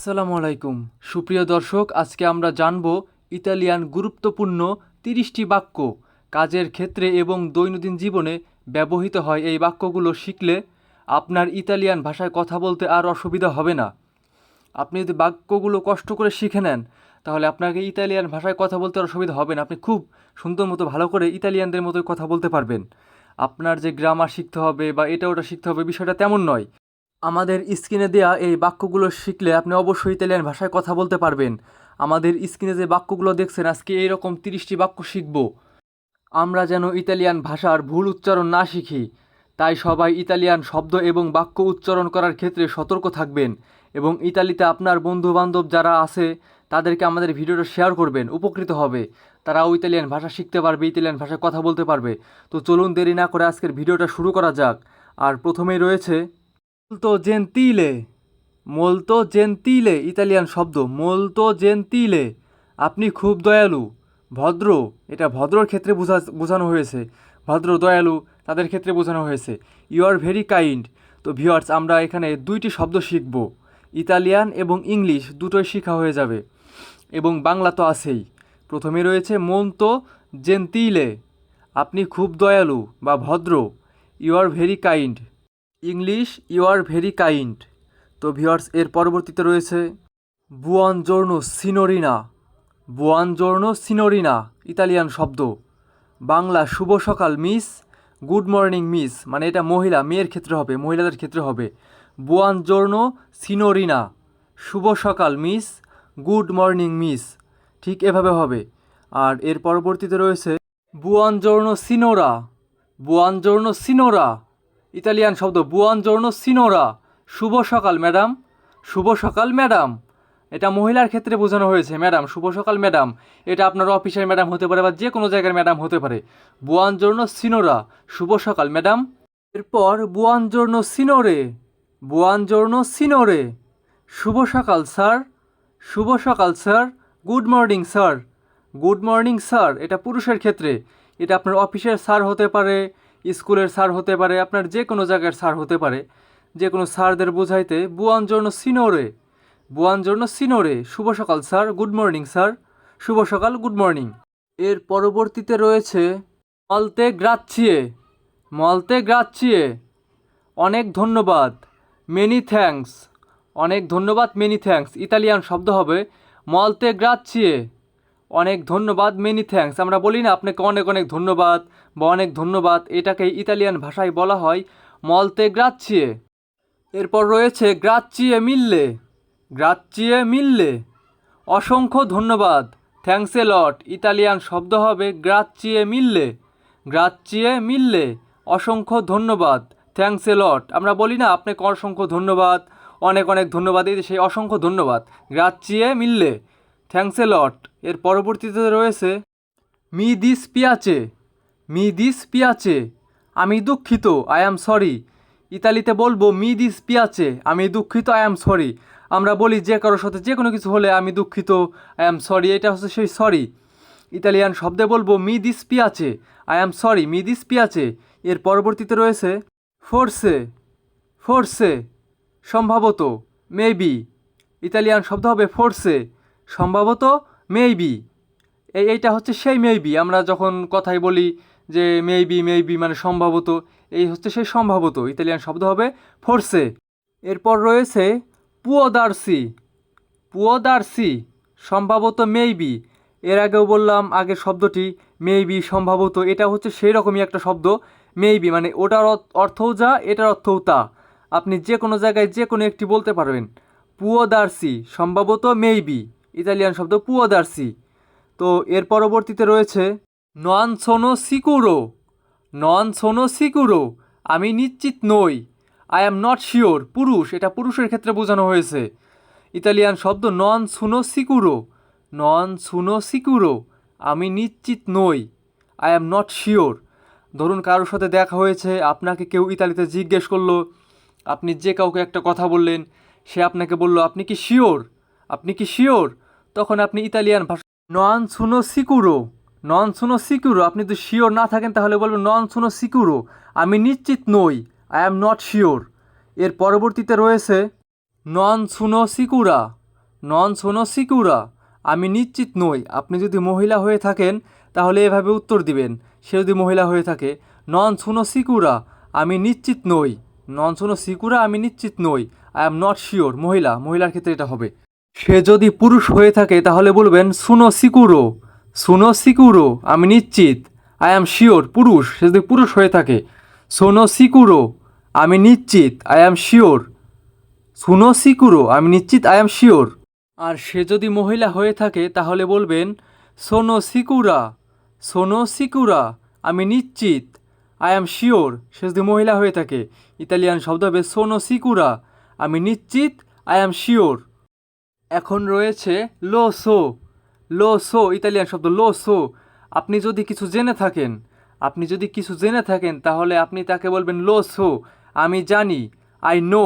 আসসালামু আলাইকুম সুপ্রিয় দর্শক, আজকে আমরা জানব ইতালিয়ান গুরুত্বপূর্ণ 30টি বাক্য। কাজের ক্ষেত্রে এবং দৈনন্দিন জীবনে ব্যবহৃত হয়। এই বাক্যগুলো শিখলে আপনার ইতালিয়ান ভাষায় কথা বলতে আর অসুবিধা হবে না। আপনি যদি বাক্যগুলো কষ্ট করে শিখে নেন তাহলে আপনাকে ইতালিয়ান ভাষায় কথা বলতে আর অসুবিধা হবে না। আপনি খুব সুন্দর মতো ভালো করে ইতালিয়ানদের মতো কথা বলতে পারবেন। আপনার যে গ্রামার শিখতে হবে বা এটা ওটা শিখতে হবে, বিষয়টা তেমন নয়। আমাদের স্ক্রিনে দেয়া এই বাক্যগুলো শিখলে আপনি অবশ্যই ইতালিয়ান ভাষায় কথা বলতে পারবেন। আমাদের স্ক্রিনে যে বাক্যগুলো দেখছেন, আজকে এইরকম 30টি বাক্য শিখব। আমরা যেন ইতালিয়ান ভাষার ভুল উচ্চারণ না শিখি, তাই সবাই ইতালিয়ান শব্দ এবং বাক্য উচ্চারণ করার ক্ষেত্রে সতর্ক থাকবেন এবং ইতালিতে আপনার বন্ধুবান্ধব যারা আছে তাদেরকে আমাদের ভিডিওটা শেয়ার করবেন, উপকৃত হবে। তারাও ইতালিয়ান ভাষা শিখতে পারবে, ইতালিয়ান ভাষায় কথা বলতে পারবে। তো চলুন দেরি না করে আজকের ভিডিওটা শুরু করা যাক। আর প্রথমেই রয়েছে মোলতো জেন্তিলে। মোলতো জেন্তিলে ইতালিয়ান শব্দ, মোলতো জেন্তিলে। আপনি খুব দয়ালু, ভদ্র। এটা ভদ্রর ক্ষেত্রে বোঝানো হয়েছে, ভদ্র দয়ালু তাদের ক্ষেত্রে বোঝানো হয়েছে। You are very kind. তো ভিউয়ার্স, আমরা এখানে 2টি শব্দ শিখব, ইতালিয়ান এবং ইংলিশ দুটোই শেখা হয়ে যাবে এবং বাংলা তো আছেই। প্রথমে রয়েছে মোলতো জেন্তিলে, আপনি খুব দয়ালু বা ভদ্র। You are very kind, English you are very kind. তো ভিউয়ার্স, এর পরবর্তীতে রয়েছে বুয়ানজোর্নো সিনোরিনা। বুয়ানজোর্নো সিনোরিনা ইতালিয়ান শব্দ, বাংলা শুভ সকাল মিস, গুড মর্নিং মিস। মানে এটা মহিলা, মেয়ের ক্ষেত্রে হবে, মহিলাদের ক্ষেত্রে হবে। বুয়ানজোর্নো সিনোরিনা, শুভ সকাল মিস, গুড মর্নিং মিস, ঠিক এভাবে হবে। আর এর পরবর্তীতে রয়েছে বুয়ানজোর্নো সিনোরা। বুয়ানজোর্নো সিনোরা ইতালিয়ান শব্দ, বুয়ানজোর্নো সিনোরা, শুভ সকাল ম্যাডাম, শুভ সকাল ম্যাডাম। এটা মহিলার ক্ষেত্রে বোঝানো হয়েছে, ম্যাডাম, শুভ সকাল ম্যাডাম। এটা আপনার অফিসের ম্যাডাম হতে পারে বা যে কোনো জায়গার ম্যাডাম হতে পারে। বুয়ানজোর্নো সিনোরা, শুভ সকাল ম্যাডাম। এরপর বুয়ানজোর্নো সিনোরে। বুয়ানজোর্নো সিনোরে, শুভ সকাল স্যার, শুভ সকাল sir, good morning sir, good morning sir. এটা পুরুষের ক্ষেত্রে। এটা আপনার অফিসের স্যার হতে পারে, স্কুলের স্যার হতে পারে, আপনার যে কোনো জায়গার স্যার হতে পারে। যে কোনো স্যারদের বোঝাইতে বুয়ানজোর্নো সিনোরে, বুয়ানজোর্নো সিনোরে, শুভ সকাল স্যার, গুড মর্নিং স্যার, শুভ সকাল, গুড মর্নিং। এর পরবর্তীতে রয়েছে মলতে গ্রাচ্ছিয়ে। মলতে গ্রাচ্ছিয়ে, অনেক ধন্যবাদ, মেনি থ্যাঙ্কস। অনেক ধন্যবাদ, মেনি থ্যাঙ্কস ইতালিয়ান শব্দ হবে মলতে গ্রাচ্ছিয়ে, অনেক ধন্যবাদ, মেনি থ্যাঙ্কস। আমরা বলি না আপনাকে অনেক অনেক ধন্যবাদ বা অনেক ধন্যবাদ, এটাকে ইতালিয়ান ভাষায় বলা হয় মলতে গ্রাচ্ছিয়ে। এরপর রয়েছে গ্রাচ্ছিয়ে মিললে। গ্রাচ্ছিয়ে মিললে, অসংখ্য ধন্যবাদ, থ্যাঙ্কস এ লট ইতালিয়ান শব্দ হবে গ্রাচ্ছিয়ে মিললে। গ্রাচ্ছিয়ে মিললে, অসংখ্য ধন্যবাদ, থ্যাঙ্কস এ লট। আমরা বলি না আপনাকে অসংখ্য ধন্যবাদ, অনেক অনেক ধন্যবাদ, এই যে সেই অসংখ্য ধন্যবাদ, গ্রাচ্ছিয়ে মিললে, থ্যাঙ্কস এ লট। এর পরবর্তীতে রয়েছে মি দিস পিয়াচে। মি দিস পিয়াচে, আমি দুঃখিত, আই অ্যাম সরি। ইতালিতে বলবো মি দিস পিয়াচে, আমি দুঃখিত, আই অ্যাম সরি। আমরা বলি যে কারোর সাথে যে কোনো কিছু হলে আমি দুঃখিত, আই অ্যাম সরি, এটা হচ্ছে সেই সরি। ইতালিয়ান শব্দে বলবো মি দিস পিয়াচে, আই অ্যাম সরি, মি দিস পিয়াচে। এর পরবর্তীতে রয়েছে ফোর্সে। ফোর্সে, সম্ভবত, মেবি। ইতালিয়ান শব্দ হবে ফোর্সে, সম্ভবত, মেবি। এইটা হচ্ছে সেই মেবি। আমরা যখন কথায় বলি যে মেবি মেবি মানে সম্ভবত, এই হচ্ছে সেই সম্ভবত। ইতালিয়ান শব্দ হবে ফোর্সে। এরপর রয়েছে পুয়োদার্সি। পুয়োদার্সি, সম্ভবত, মেবি। এর আগেও বললাম আগের শব্দটি মেবি, সম্ভবত, এটা হচ্ছে সেই রকমই একটা শব্দ। মেবি মানে ওটার অর্থও যা, এটার অর্থও তা। আপনি যে কোনো জায়গায় যে কোনো একটি বলতে পারবেন। পুয়োদার্সি, সম্ভবত, মেবি, ইতালিয়ান শব্দ পুয়োদার্সি। তো এর পরবর্তীতে রয়েছে নন সোনো সিকুরো। নন সোনো সিকুরো, আমি নিশ্চিত নই। আই অ্যাম নট শিওর, পুরুষ, এটা পুরুষের ক্ষেত্রে বোঝানো হয়েছে। ইতালিয়ান শব্দ নন সুনো সিকুরো। নন সুনো সিকুরো, আমি নিশ্চিত নই, আই অ্যাম নট শিওর। ধরুন কারোর সাথে দেখা হয়েছে, আপনাকে কেউ ইতালিতে জিজ্ঞেস করলো, আপনি যে কাউকে একটা কথা বললেন, সে আপনাকে বলল আপনি কি শিওর, আপনি কি শিওর। তখন আপনি ইতালিয়ান ভাষা নন সুনো সিকুরো, নন সুনো সিকুরো। আপনি যদি শিওর না থাকেন তাহলে বলবেন নন সুনো সিকুরো, আমি নিশ্চিত নই, আই অ্যাম নট শিওর। এর পরবর্তীতে রয়েছে নন সুনো সিকুরা। নন সোনো সিকুরা, আমি নিশ্চিত নই। আপনি যদি মহিলা হয়ে থাকেন তাহলে এভাবে উত্তর দিবেন। সে যদি মহিলা হয়ে থাকে, নন সোনো সিকুরা, আমি নিশ্চিত নই। নন সোনো সিকুরা, আমি নিশ্চিত নই। আই এম নট শিওর, মহিলার ক্ষেত্রে এটা হবে। সে যদি পুরুষ হয়ে থাকে তাহলে বলবেন সুনো সিকুরো, সুনো সিকুরো, আমি নিশ্চিত। আই অ্যাম শিওর, পুরুষ, সে যদি পুরুষ হয়ে থাকে, সোনো সিকুরো, আমি নিশ্চিত। আই অ্যাম শিওর, সুনো সিকুরো, আমি নিশ্চিত। I am sure. আর সে যদি মহিলা হয়ে থাকে তাহলে বলবেন সোনো সিকুরা, সোনো সিকুরা, আমি নিশ্চিত। আই অ্যাম শিওর, সে যদি মহিলা হয়ে থাকে ইতালিয়ান শব্দ হবে সোনো সিকুরা, আমি নিশ্চিত। I am sure. এখন রয়েছে লো সো, লো সো, ইতালিয়ান শব্দ লো সো। আপনি যদি কিছু জেনে থাকেন, তাহলে আপনি তাকে বলবেন লো সো, আমি জানি। I know,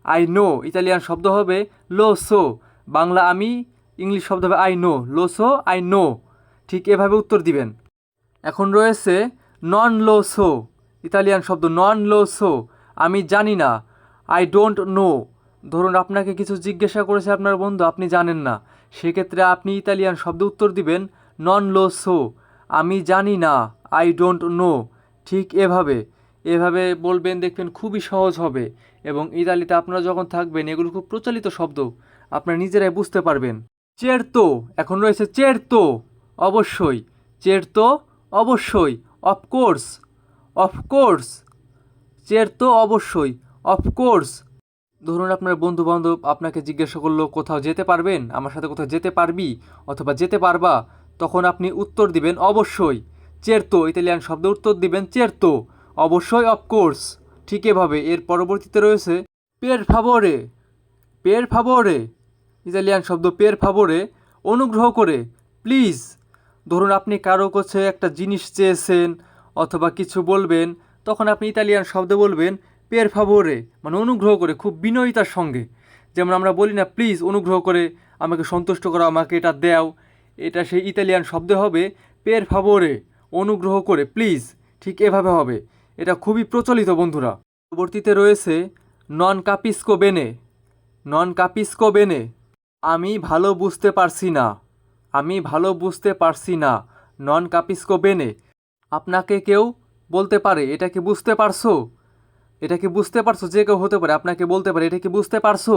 I know, Italian শব্দ হবে লো সো। বাংলা আমি, ইংলিশ শব্দ হবে I know. Low so, I know. ঠিক এভাবে উত্তর দিবেন। এখন রয়েছে নন লো সো, ইতালিয়ান শব্দ নন লো সো, আমি জানি না। I don't know. ধরুন আপনাকে কিছু জিজ্ঞাসা করেছে আপনার বন্ধু, আপনি জানেন না, সেক্ষেত্রে আপনি ইতালিয়ান শব্দ উত্তর দিবেন নন লো সো, আমি জানি না। I don't know. ঠিক এভাবে বলবেন, দেখবেন খুবই সহজ হবে। এবং ইতালিতে আপনারা যখন থাকবেন এগুলো খুব প্রচলিত শব্দ, আপনারা নিজেরাই বুঝতে পারবেন। চেরতো, এখন রয়েছে চেরতো, অবশ্যই। চেরতো, অবশ্যই। Of course, of course. চেরতো, অবশ্যই। অফকোর্স। ধরুন আপনার বন্ধু বান্ধব আপনাকে জিজ্ঞাসা করলো কোথাও যেতে পারবেন, আমার সাথে কোথাও যেতে পারবি অথবা যেতে পারবা, তখন আপনি উত্তর দিবেন অবশ্যই। চেরতো, ইতালিয়ান শব্দ উত্তর দিবেন চেরতো, অবশ্যই, অফকোর্স। ঠিক এভাবে এর পরবর্তীতে রয়েছে পের ফাভোরে, পের ফাভোরে, ইতালিয়ান শব্দ পের ফাভোরে, অনুগ্রহ করে, প্লিজ। ধরুন আপনি কারো কাছে একটা জিনিস চেয়েছেন অথবা কিছু বলবেন, তখন আপনি ইতালিয়ান শব্দে বলবেন পের ফাভোরে, মানে অনুগ্রহ করে, খুব বিনয়িতার সঙ্গে। যেমন আমরা বলি না প্লিজ, অনুগ্রহ করে আমাকে সন্তুষ্ট করো, আমাকে এটা দাও। এটা সেই ইতালিয়ান শব্দ হবে পের ফাভোরে, অনুগ্রহ করে, প্লিজ। ঠিক এভাবে হবে। এটা খুবই প্রচলিত বন্ধুরা। পরবর্তীতে রয়েছে নন কাপিস্কো বেনে, নন কাপিস্কো বেনে, আমি ভালো বুঝতে পারছি না, আমি ভালো বুঝতে পারছি না। নন কাপিস্কো বেনে, আপনাকে কেউ বলতে পারে এটা কি বুঝতে পারছো, এটা কি বুঝতে পারছো, যে কেউ হতে পারে আপনাকে বলতে পারে এটা কি বুঝতে পারছো।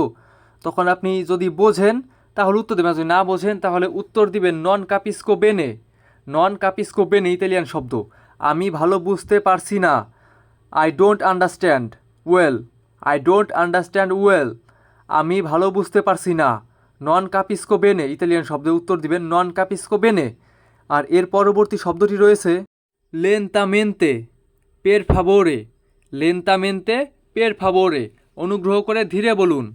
তখন আপনি যদি বোঝেন তাহলে উত্তর দেবেন, যদি না বোঝেন তাহলে উত্তর দিবেন নন কাপিস্কো বেনে, নন কাপিস্কো বেনে, ইতালিয়ান শব্দ, আমি ভালো বুঝতে পারছি না। I don't understand well, I don't understand well, আমি ভালো বুঝতে পারছি না। নন কাপিস্কো বেনে, ইতালিয়ান শব্দে উত্তর দিবেন নন কাপিস্কো বেনে। আর এর পরবর্তী শব্দটি রয়েছে লেন্তামেন্তে, পের ফাভোরে, লেন্তামেন্তে, পের ফাভোরে, অনুগ্রহ করে ধীরে বলুন।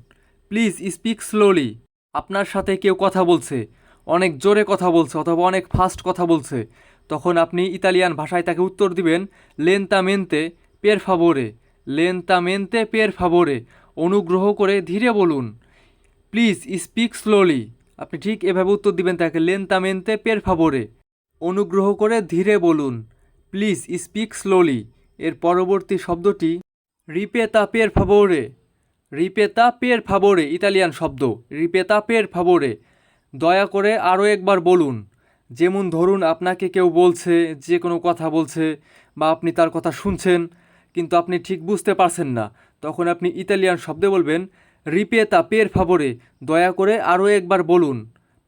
প্লিজ স্পিক স্লোলি, আপনার সাথে কেউ কথা বলছে, অনেক জোরে কথা বলছে অথবা অনেক ফাস্ট কথা বলছে, তখন আপনি ইতালিয়ান ভাষায় তাকে উত্তর দিবেন লেন্তামেন্তে, পের ফাভোরে, লেন্তামেন্তে, পের ফাভোরে, অনুগ্রহ করে ধীরে বলুন। প্লিজ স্পিক স্লোলি, আপনি ঠিক এভাবে উত্তর দিবেন তাকে লেন্তামেন্তে, পের ফাভোরে, অনুগ্রহ করে ধীরে বলুন। Please speak slowly. এর পরবর্তী শব্দটি রিপেতা পের ফাভোরে, রিপেতা পের ফাভোরে, ইতালিয়ান শব্দ রিপেতা পের ফাভোরে, দয়া করে আরও একবার বলুন। যেমন ধরুন আপনাকে কেউ বলছে, যে কোনো কথা বলছে বা আপনি তার কথা শুনছেন কিন্তু আপনি ঠিক বুঝতে পারছেন না, তখন আপনি ইতালিয়ান শব্দে বলবেন রিপেতা পের ফাভোরে, দয়া করে আরও একবার বলুন।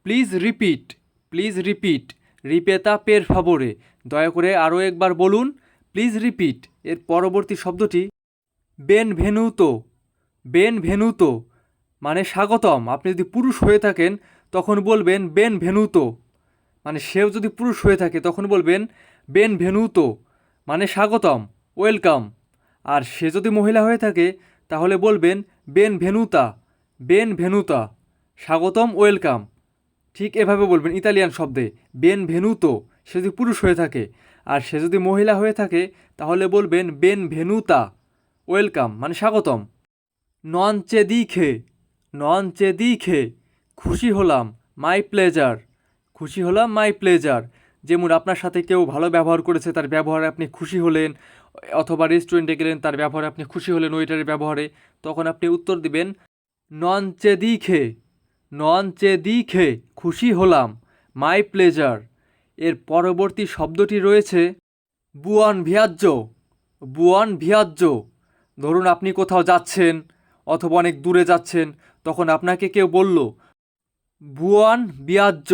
প্লিজ রিপিট, প্লিজ রিপিট, রিপেতা পের ফাভোরে, দয়া করে আরও একবার বলুন। Please repeat. এর পরবর্তী শব্দটি বেন ভেনুতো, বেন ভেনুতো, মানে স্বাগতম। আপনি যদি পুরুষ হয়ে থাকেন তখন বলবেন বেন ভেনুতো, মানে সেও যদি পুরুষ হয়ে থাকে তখন বলবেন বেন ভেনুতো, মানে স্বাগতম, ওয়েলকাম। আর সে যদি মহিলা হয়ে থাকে তাহলে বলবেন বেন ভেনুতা, বেন ভেনুতা, স্বাগতম, ওয়েলকাম। ঠিক এভাবে বলবেন ইতালিয়ান শব্দে বেন ভেনুতো, সে যদি পুরুষ হয়ে থাকে। আর সে যদি মহিলা হয়ে থাকে তাহলে বলবেন বেন ভেনুতা, ওয়েলকাম, মানে স্বাগতম। নন চেদিখে, নন চেদিখে, খুশি হলাম, মাই প্লেজার, খুশি হলাম, মাই প্লেজার। যেমন আপনার সাথে কেউ ভালো ব্যবহার করেছে, তার ব্যবহারে আপনি খুশি হলেন, অথবা রেস্টুরেন্টে গেলেন, তার ব্যবহারে আপনি খুশি হলেন, ওয়েটারের ব্যবহারে, তখন আপনি উত্তর দিবেন নন চেদিখে, নন চে দিখে খুশি হলাম, মাই প্লেজার। এর পরবর্তী শব্দটি রয়েছে বুয়ন ভিয়াজ্য। বুয়ন ভিয়াজ্য। ধরুন আপনি কোথাও যাচ্ছেন অথবা অনেক দূরে যাচ্ছেন, তখন আপনাকে কেউ বলল বুয়ন বিয়াজ্য।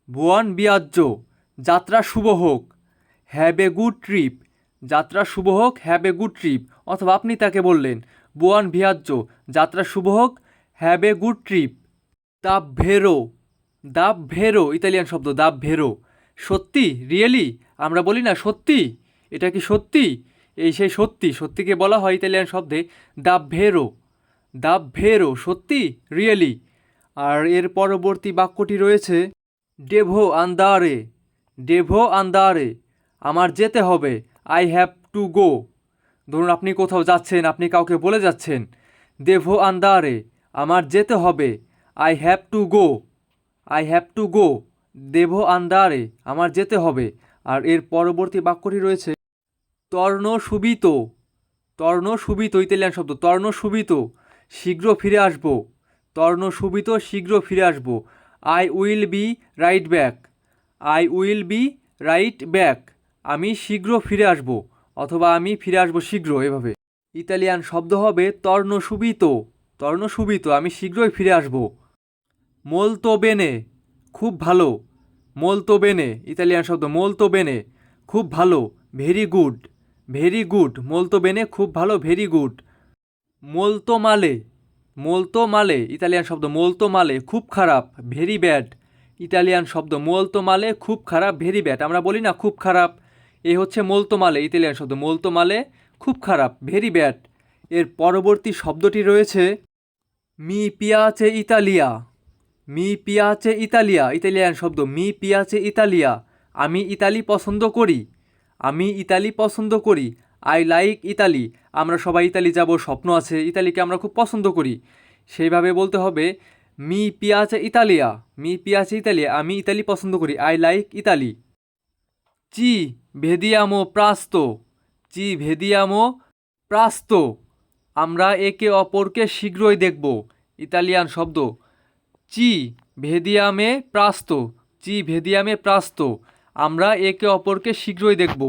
বুয়ন বিয়াজ্য। যাত্রা শুভ হোক, হ্যাভ এ গুড ট্রিপ। যাত্রা শুভ হোক, হ্যাভ এ গুড ট্রিপ। অথবা আপনি তাকে বললেন বুয়ন ভিয়াজ্য, যাত্রা শুভ হোক, হ্যাভ এ গুড ট্রিপ। দাভভেরো। দাভভেরো ইতালিয়ান শব্দ, দাভভেরো। সত্যি, রিয়েলি। আমরা বলি না সত্যি, এটা কি সত্যি? এই সেই সত্যি, সত্যিকে বলা হয় ইতালিয়ান শব্দে দাভভেরো। দাভভেরো, সত্যি, রিয়েলি। আর এর পরবর্তী বাক্যটি রয়েছে ডেভো আন্দারে। ডেভো আন্দারে, আমার যেতে হবে, আই হ্যাভ টু গো। ধরুন আপনি কোথাও যাচ্ছেন, আপনি কাউকে বলে যাচ্ছেন দেভো আন্দারে, আমার যেতে হবে, I have to go. I have to go. দেভো আন্দারে, আমার যেতে হবে। আর এর পরবর্তী বাক্যটি রয়েছে তর্ণ সুবিত। তর্ণ সুবিত ইতালিয়ান শব্দ, তর্ণ সুবিত, শীঘ্র ফিরে আসবো। তর্ণ সুবিত, শীঘ্র ফিরে আসবো। I will be right back. I will be right back, আমি শীঘ্র ফিরে আসবো অথবা আমি ফিরে আসবো শীঘ্র, এভাবে। ইতালিয়ান শব্দ হবে তর্ণ সুবিত। তর্ণ সুবিত, আমি শীঘ্রই ফিরে আসবো। মোলতো বেনে, খুব ভালো। মোলতো বেনে ইতালিয়ান শব্দ, মোলতো বেনে, খুব ভালো, ভেরি গুড। ভেরি গুড, মোলতো বেনে, খুব ভালো, ভেরি গুড। মোলতো মালে। মোলতো মালে ইতালিয়ান শব্দ, মোলতো মালে, খুব খারাপ, ভেরি ব্যাড। ইতালিয়ান শব্দ মোলতো মালে, খুব খারাপ, ভেরি ব্যাড। আমরা বলি না খুব খারাপ, এই হচ্ছে মোলতো মালে ইতালিয়ান শব্দ, মোলতো মালে, খুব খারাপ, ভেরি ব্যাড। এর পরবর্তী শব্দটি রয়েছে মি পিয়াচে ইতালিয়া। মি পিয়াচে ইতালিয়া ইতালিয়ান শব্দ, মি পিয়াচে ইতালিয়া, আমি ইতালি পছন্দ করি। আমি ইতালি পছন্দ করি, আই লাইক ইতালি। আমরা সবাই ইতালি যাব, স্বপ্ন আছে, ইতালিকে আমরা খুব পছন্দ করি। সেইভাবে বলতে হবে মি পিয়াচে ইতালিয়া। মি পিয়াচে ইতালিয়া, আমি ইতালি পছন্দ করি, আই লাইক ইতালি। চি ভেদিয়ামো প্রাস্তো। চি ভেদিয়ামো প্রাস্তো, আমরা একে অপরকে শীঘ্রই দেখব। ইতালিয়ান শব্দ চি ভেদিয়ামে প্রাস্তো। চি ভেদিয়ামে প্রাস্তো, আমরা একে অপরকে শীঘ্রই দেখব।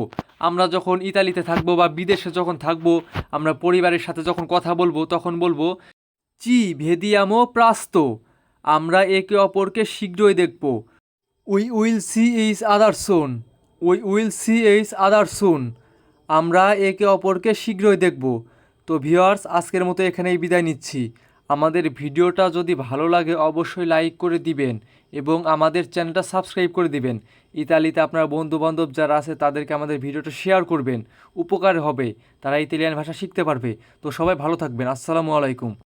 আমরা যখন ইতালিতে থাকবো বা বিদেশে যখন থাকবো, আমরা পরিবারের সাথে যখন কথা বলবো, তখন বলবো চি ভেদিয়ামো প্রাস্তো, আমরা একে অপরকে শীঘ্রই দেখব। We will see each other soon. We will see each other soon, আমরা একে অপরকে শীঘ্রই দেখব। তো ভিউয়ার্স, আজকের মতো এখানেই বিদায় নিচ্ছি। আমাদের ভিডিওটা যদি ভালো লাগে অবশ্যই লাইক করে দিবেন এবং আমাদের চ্যানেলটা সাবস্ক্রাইব করে দিবেন। ইতালিতে আপনার বন্ধুবান্ধব যারা আছে তাদেরকে আমাদের ভিডিওটা শেয়ার করবেন, উপকার হবে, তারা ইতালিয়ান ভাষা শিখতে পারবে। তো সবাই ভালো থাকবেন, আসসালামু আলাইকুম।